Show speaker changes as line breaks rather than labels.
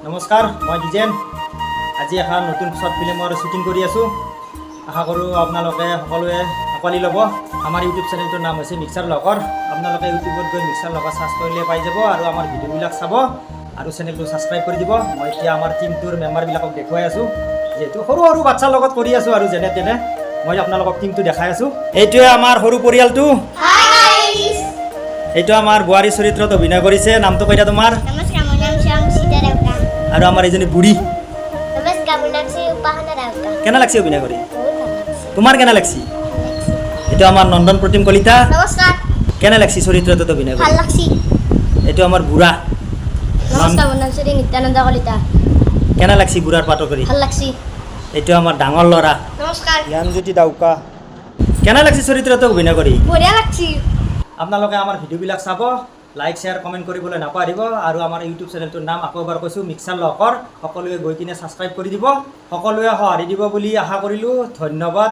নমস্কাৰ, মই ডিজেন। আজি এখন নতুন শ্বৰ্ট ফিল্মৰ শ্বুটিং কৰি আছোঁ। আশা কৰোঁ আপোনালোকে সকলোৱে আঁকোৱালি ল'ব। আমাৰ ইউটিউব চেনেলটোৰ নাম হৈছে মিক্সাৰ লকৰ। আপোনালোকে ইউটিউবত গৈ মিক্সাৰ লকৰ চাৰ্চ কৰিলে পাই যাব আৰু আমাৰ ভিডিঅ'বিলাক চাব আৰু চেনেলটো ছাবস্ক্ৰাইব কৰি দিব। মই এতিয়া আমাৰ টিমটোৰ মেম্বাৰবিলাকক দেখুৱাই আছোঁ, যিহেতু সৰু সৰু বাচ্ছাৰ লগত কৰি আছোঁ আৰু যেনে তেনে মই আপোনালোকক টিমটো দেখাই আছোঁ। এইটোৱে আমাৰ সৰু পৰিয়ালটো। এইটো আমাৰ বোৱাৰী চৰিত্ৰত অভিনয় কৰিছে। নামটো কৈছা তোমাৰ? আৰু আমাৰ এইজনী বুঢ়ী। কেনে লাগছে অভিনয় কৰি? তোমাৰ কেনে লাগছে? এইটো আমাৰ নন্দন প্ৰতিম কলিতা। কেনে লাগছে চৰিত্ৰটোত অভিনয় কৰি? এইটো আমাৰ বুঢ়া।
নিত্যানন্দ কলিতা।
কেনে লাগছে বুঢ়াৰ পাতো কৰি?
ভাল লাগছি।
এইটো আমাৰ ডাঙৰ ল'ৰা
নমস্কাৰ।
জ্ঞানজ্যোতি ডাউকা। কেনে লাগছে চৰিত্ৰটো অভিনয় কৰি?
বঢ়িয়া লাগছি।
আপোনালোকে আমাৰ ভিডিঅ'বিলাক চাব, লাইক শ্বেয়াৰ কমেণ্ট কৰিবলৈ নাপাহৰিব আৰু আমাৰ ইউটিউব চেনেলটোৰ নাম আকৌ এবাৰ কৈছোঁ মিক্সাৰ লকৰ। সকলোৱে গৈ কিনে ছাবস্ক্ৰাইব কৰি দিব, সকলোৱে সঁহাৰি দিব বুলি আশা কৰিলোঁ। ধন্যবাদ।